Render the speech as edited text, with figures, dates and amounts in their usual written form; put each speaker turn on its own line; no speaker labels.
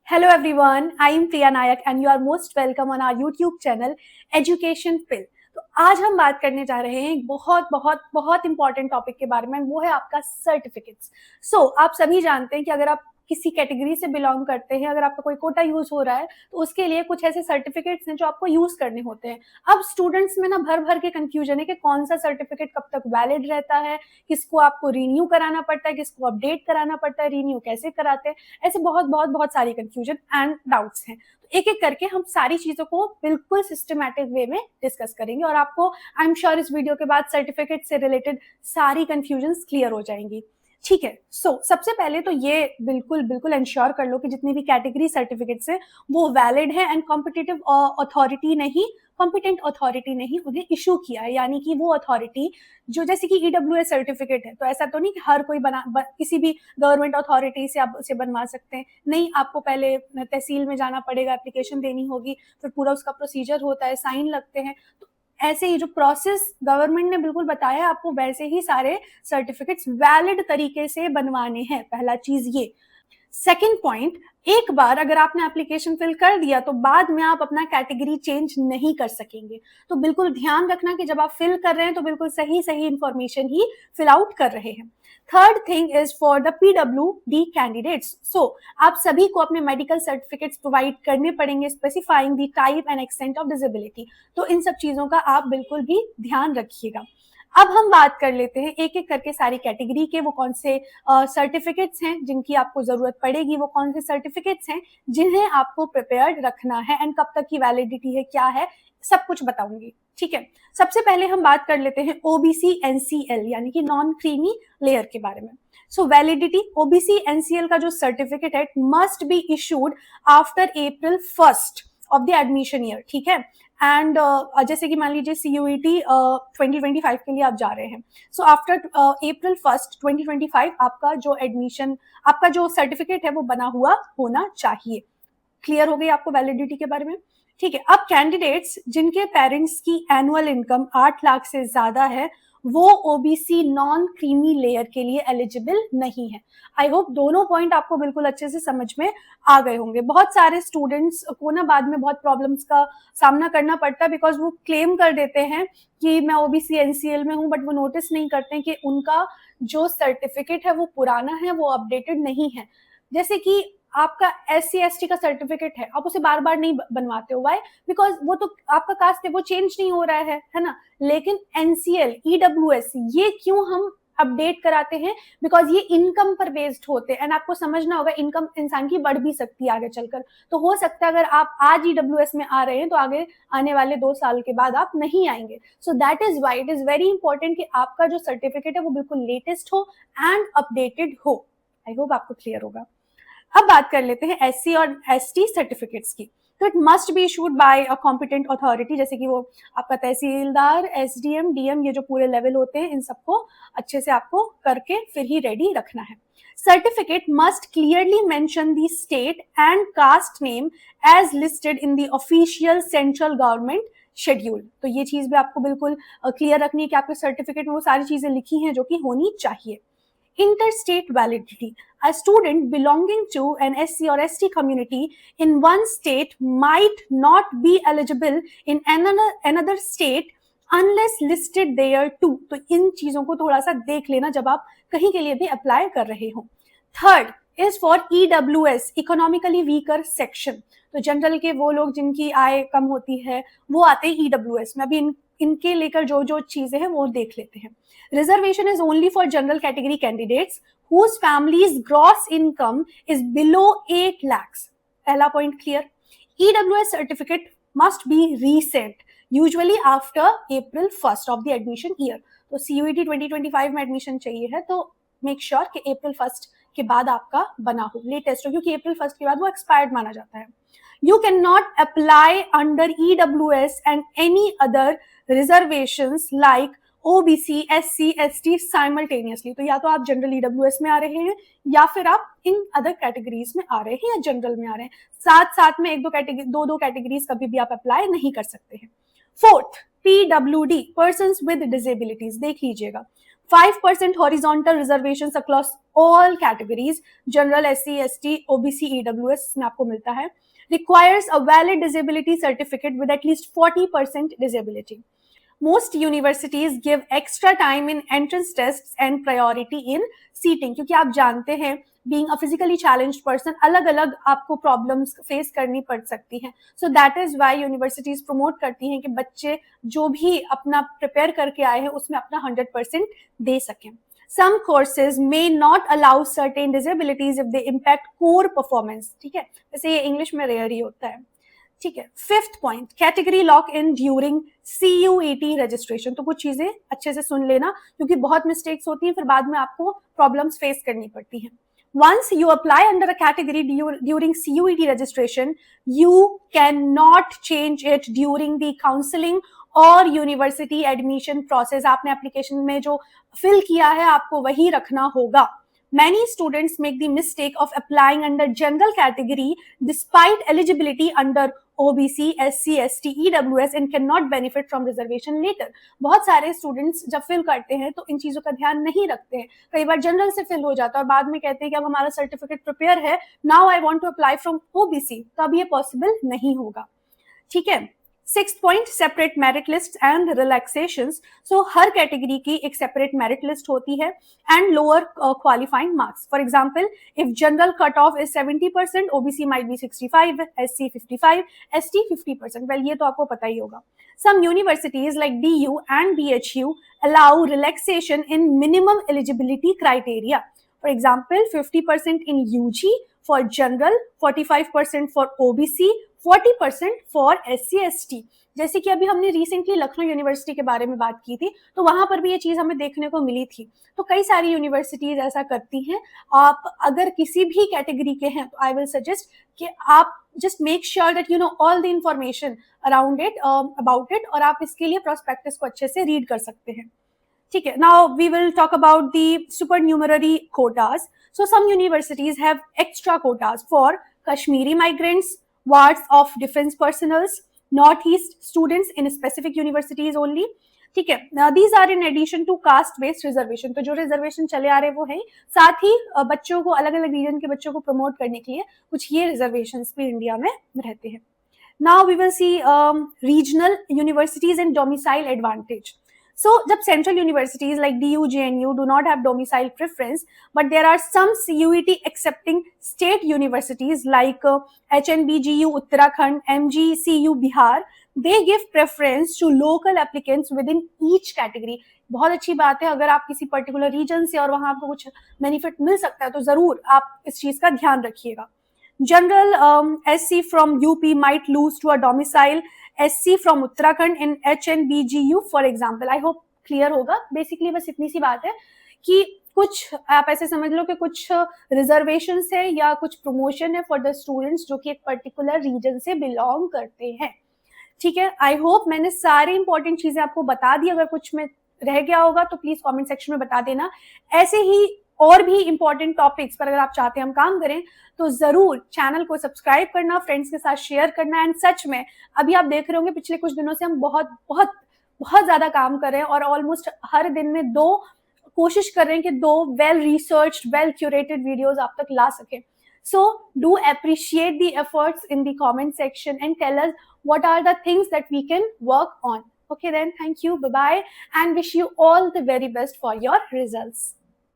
Hello everyone, I am Priya Nayak and you are most welcome on our YouTube channel Education Pill। तो आज हम बात करने जा रहे हैं एक बहुत बहुत बहुत इंपॉर्टेंट टॉपिक के बारे में, वो है आपका सर्टिफिकेट्स। आप सभी जानते हैं कि अगर आप किसी कैटेगरी से बिलोंग करते हैं, अगर आपका कोई कोटा यूज हो रहा है तो उसके लिए कुछ ऐसे सर्टिफिकेट्स हैं जो आपको यूज करने होते हैं। अब स्टूडेंट्स में ना भर भर के कंफ्यूजन है कि कौन सा सर्टिफिकेट कब तक वैलिड रहता है, किसको आपको रिन्यू कराना पड़ता है, किसको अपडेट कराना पड़ता है, रिन्यू कैसे कराते हैं। ऐसे बहुत बहुत बहुत सारी कंफ्यूजन एंड डाउट्स हैं। तो एक एक करके हम सारी चीजों को बिल्कुल सिस्टमैटिक वे में डिस्कस करेंगे और आपको आई एम श्योर इस वीडियो के बाद सर्टिफिकेट से रिलेटेड सारी कंफ्यूजन क्लियर हो जाएंगी। ठीक है। सबसे पहले तो ये बिल्कुल बिल्कुल इंश्योर कर लो कि जितनी भी कैटेगरी सर्टिफिकेट्स है वो वैलिड है एंड कॉम्पिटिटिव अथॉरिटी नहीं, कॉम्पिटेंट अथॉरिटी नहीं उन्हें इशू किया है। यानी कि वो अथॉरिटी जो जैसे कि ईडब्ल्यूएस सर्टिफिकेट है, तो ऐसा तो नहीं कि हर कोई किसी भी गवर्नमेंट अथॉरिटी से आप उसे बनवा सकते हैं। नहीं, आपको पहले तहसील में जाना पड़ेगा, एप्लीकेशन देनी होगी, फिर पूरा उसका प्रोसीजर होता है, साइन लगते हैं। तो ऐसे ही जो प्रोसेस गवर्नमेंट ने बिल्कुल बताया आपको, वैसे ही सारे सर्टिफिकेट्स वैलिड तरीके से बनवाने हैं। पहला चीज ये। सेकेंड पॉइंट, एक बार अगर आपने एप्लीकेशन फिल कर दिया तो बाद में आप अपना कैटेगरी चेंज नहीं कर सकेंगे। तो बिल्कुल ध्यान रखना कि जब आप फिल कर रहे हैं तो बिल्कुल सही सही इंफॉर्मेशन ही फिल आउट कर रहे हैं। Third thing is for the PWD candidates. आप सभी को अपने मेडिकल सर्टिफिकेट्स प्रोवाइड करने पड़ेंगे specifying the type and extent of disability. तो इन सब चीजों का आप बिल्कुल भी ध्यान रखिएगा। अब हम बात कर लेते हैं एक एक करके सारी कैटेगरी के वो कौन से सर्टिफिकेट्स हैं जिनकी आपको जरूरत पड़ेगी, वो कौन से सर्टिफिकेट्स हैं जिन्हें आपको प्रिपेयर्ड रखना है एंड कब तक की वैलिडिटी है, क्या है, सब कुछ बताऊंगी। ठीक है। सबसे पहले हम बात कर लेते हैं OBC NCL यानी कि नॉन क्रीमी लेयर के बारे में। वैलिडिटी OBC NCL का जो सर्टिफिकेट है must be issued after April 1 of the admission year. ठीक है। एंड जैसे कि मान लीजिए CUET 2025 के लिए आप जा रहे हैं, आफ्टर April 1 2025 आपका जो एडमिशन, आपका जो सर्टिफिकेट है वो बना हुआ होना चाहिए। क्लियर हो गई आपको वैलिडिटी के बारे में। ठीक है। अब कैंडिडेट्स जिनके पेरेंट्स की एनुअल इनकम 8 लाख से ज्यादा है वो OBC नॉन क्रीमी लेयर के लिए एलिजिबल नहीं है। आई होप दोनों पॉइंट आपको बिल्कुल अच्छे से समझ में आ गए होंगे। बहुत सारे स्टूडेंट्स को ना बाद में बहुत प्रॉब्लम्स का सामना करना पड़ता है बिकॉज वो क्लेम कर देते हैं कि मैं OBC NCL में हूँ, बट वो नोटिस नहीं करते हैं कि उनका जो सर्टिफिकेट है वो पुराना है, वो अपडेटेड नहीं है। जैसे कि आपका SC ST का सर्टिफिकेट है, आप उसे बार बार नहीं बनवाते हो। वाई? बिकॉज वो तो आपका कास्ट है, वो चेंज नहीं हो रहा है ना। लेकिन NCL EWS ये क्यों हम अपडेट कराते हैं? बिकॉज ये इनकम पर बेस्ड होते हैं एंड आपको समझना होगा इनकम इंसान की बढ़ भी सकती है आगे चलकर। तो हो सकता है अगर आप आज EWS में आ रहे हैं तो आगे आने वाले 2 साल के बाद आप नहीं आएंगे। That is why it is very important कि आपका जो सर्टिफिकेट है वो बिल्कुल लेटेस्ट हो एंड अपडेटेड हो। आई होप आपको क्लियर होगा। अब बात कर लेते हैं SC और ST सर्टिफिकेट्स की। तो it must be issued by a competent authority, जैसे कि वो आपका तहसीलदार, SDM, DM, ये जो पूरे लेवल होते हैं इन सबको अच्छे से आपको करके फिर ही रेडी रखना है। Certificate must clearly mention the state and caste name as listed in the official central government schedule. तो ये चीज भी आपको बिल्कुल क्लियर रखनी है कि आपके सर्टिफिकेट में वो सारी चीजें लिखी हैं जो कि होनी चाहिए। Interstate validity. A student belonging to an SC or ST community in one state might not be eligible in another state unless listed there too. तो इन चीजों को थोड़ा सा देख लेना जब आप कहीं के लिए भी अप्लाई कर रहे हो। Third is for EWS economically weaker section. तो जनरल के वो लोग जिनकी आय कम होती है वो आते हैं EWS में। अभी इनके लेकर जो जो चीजें हैं वो देख लेते हैं। Reservation is only for general category candidates whose family's gross income is below 8 lakhs. पहला point clear. EWS certificate must be recent, usually after April 1 of the admission year. तो CUET 2025 में एडमिशन चाहिए है तो मेक श्योर कि April 1 के बाद आपका बना हो, लेटेस्ट हो, क्योंकि April 1 के बाद वो एक्सपायर्ड माना जाता है। You cannot apply under EWS and any other reservations like OBC, SC, ST simultaneously। तो या तो आप जनरल EWS में आ रहे हैं या फिर आप इन अदर कैटेगरीज में आ रहे हैं या जनरल में आ रहे हैं, साथ साथ में दो कैटेगरीज कभी भी आप अप्लाई नहीं कर सकते हैं। Fourth PWD, persons with disabilities. देख लीजिएगा, 5% horizontal reservations across all categories, general, SC, ST, OBC, EWS में आपको मिलता है. Requires a valid disability certificate with at least 40% disability. Most universities give extra time in entrance tests and priority in seating, क्योंकि आप जानते हैं being a physically challenged person अलग अलग आपको problems face करनी पड़ सकती हैं. So that is why universities promote करती हैं कि बच्चे जो भी अपना prepare करके आए हैं उसमें अपना 100% दे सकें. Some courses may not allow certain disabilities if they impact core performance. ठीक है, वैसे ये इंग्लिश में रेयर ही होता है. ठीक है. Fifth point, category lock in during CUET registration. तो कुछ चीजें अच्छे से सुन लेना क्योंकि बहुत मिस्टेक्स होती हैं, फिर बाद में आपको प्रॉब्लम्स फेस करनी पड़ती हैं. Once you apply under a category during CUET registration, you cannot change it during the counseling और यूनिवर्सिटी एडमिशन प्रोसेस. आपने एप्लीकेशन में जो फिल किया है आपको वही रखना होगा. Many students make the mistake of applying under general category despite eligibility under OBC, SC, ST, EWS and cannot benefit from reservation later. बहुत सारे students जब fill करते हैं तो इन चीज़ों का ध्यान नहीं रखते हैं. कई बार general से fill हो जाता है और बाद में कहते हैं कि अब हमारा certificate prepare है, now I want to apply from OBC. तो अब ये possible नहीं होगा. ठीक है. Sixth point, separate merit lists and relaxations. So her category की एक separate merit list होती है and lower qualifying marks. For example, if general cutoff is 70%, OBC might be 65, SC 55, ST 50%. Well, ये तो आपको पता ही होगा. Some universities like DU and BHU allow relaxation in minimum eligibility criteria. For example, 50% in UG for general, 45% for OBC, 40% for SC ST. जैसे कि अभी हमने recently Lucknow university के बारे में बात की थी तो वहां पर भी ये चीज हमें देखने को मिली थी. तो कई सारी यूनिवर्सिटीज ऐसा करती हैं. आप अगर किसी भी कैटेगरी के हैं तो आई विल सजेस्ट कि आप just make sure that you know all the information around it about it और आप इसके लिए प्रोस्पेक्टस को अच्छे से रीड कर सकते हैं. ठीक है. Now we will talk about the supernumerary quotas. So some universities have extra quotas for Kashmiri migrants, wards of defense personals, Northeast students in specific universities only. ठीक है. These are in addition to caste based reservation. तो जो reservation चले आ रहे वो हैं, साथ ही बच्चों को अलग अलग रीजन के बच्चों को प्रमोट करने के लिए कुछ ये रिजर्वेशन भी इंडिया में रहते हैं. Now we will see regional universities and domicile advantage. So, जब central universities like DU, JNU do not have domicile preference, but there are some CUET accepting state universities like HNBGU Uttarakhand, MGCU Bihar. They give preference to local applicants within each category. बहुत अच्छी बात है. अगर आप किसी particular reason से और वहां आपको कुछ बेनिफिट मिल सकता है तो जरूर आप इस चीज का ध्यान रखिएगा. General SC from UP might lose to a domicile SC from Uttarakhand in HNBGU for example. I hope clear होगा. Basically बस इतनी सी बात है कि कुछ आप ऐसे समझ लो कि कुछ रिजर्वेशन है या कुछ प्रमोशन है फॉर द स्टूडेंट्स जो कि एक पर्टिकुलर रीजन से बिलोंग करते हैं. ठीक है. आई होप मैंने सारी इंपॉर्टेंट चीजें आपको बता दी. अगर कुछ में रह गया होगा तो प्लीज कमेंट सेक्शन में बता देना. ऐसे ही और भी इंपॉर्टेंट टॉपिक्स पर अगर आप चाहते हैं हम काम करें तो जरूर चैनल को सब्सक्राइब करना, फ्रेंड्स के साथ शेयर करना. एंड सच में अभी आप देख रहे होंगे पिछले कुछ दिनों से हम बहुत बहुत बहुत ज्यादा काम कर रहे हैं और ऑलमोस्ट हर दिन में कोशिश कर रहे हैं कि 2 well researched, well curated videos आप तक ला सके. So do appreciate the efforts in the comment section and tell us what are the things that we can work on. Okay then, thank you, bye bye, and wish you all the very best for your results.